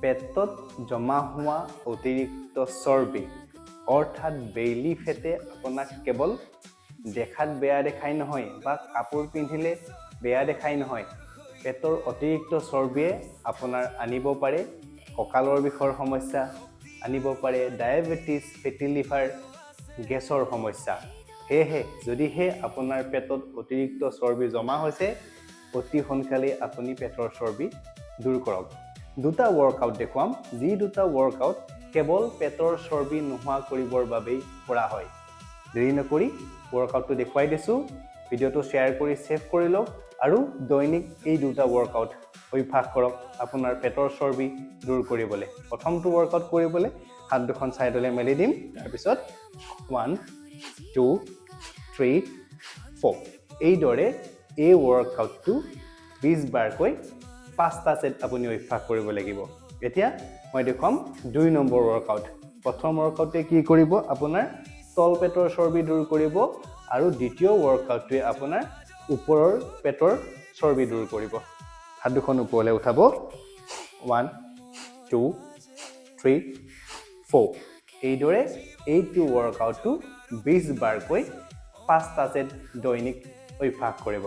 পেটত জমা হোৱা অতিৰিক্ত চৰ্বি অৰ্থাৎ বেলি ফেটে আপোনাক কেৱল দেখাত বেয়া দেখাই নহয় বা কাপোৰ পিন্ধিলে বেয়া দেখাই নহয় পেটৰ অতিৰিক্ত চৰ্বিয়ে আপোনাৰ আনিব পাৰে কঁকালৰ বিষৰ সমস্যা আনিব পাৰে ডায়াবেটিছ ফেটি লিভাৰ গেছৰ সমস্যা হেহে যদিহে আপোনাৰ পেটত অতিৰিক্ত চৰ্বি জমা হৈছে অতি সোনকালে আপুনি পেটৰ চৰ্বি দূৰ কৰক দুটা ওয়াৰ্কআউট দেখুৱাম যি দুটা ওয়াৰ্কআউট কেৱল পেটৰ চৰ্বি নোহোৱা কৰিবৰ বাবে কৰা হয় দেৰি নকৰি ওয়াৰ্কআউটটো দেখুৱাই দিছো ভিডিওটো শেয়াৰ কৰি সেভ কৰি লওক আৰু দৈনিক এই দুটা ওয়াৰ্কআউট অভ্যাস কৰক আপোনাৰ পেটৰ চৰ্বি দূৰ কৰিবলৈ প্ৰথমটো ওয়াৰ্কআউট কৰিবলৈ হাত দুখন সাইডলৈ মেলি দিম তাৰ পিছত 1 2 3 4 এই দৰে এই ওয়াৰ্কআউটটো 20 বাৰকৈ 5টা সেট আপুনি অভ্যাস কৰিব লাগিব এতিয়া মই দেখুৱাম 2 নম্বৰ ওয়াৰ্কআউট প্ৰথম ওয়াৰ্কআউটে কি কৰিব আপোনাৰ তল পেটৰ চৰ্বি দূৰ কৰিব আৰু দ্বিতীয় ওয়াৰ্কআউটে আপোনাৰ ওপৰৰ পেটৰ চৰ্বি দূৰ কৰিব হাত দুখন ওপৰলৈ উঠাব 1 2 3 4 এই দৰে এইটো ওয়াৰ্কআউটটো 20 বাৰকৈ 5টা সেট দৈনিক অভ্যাস কৰিব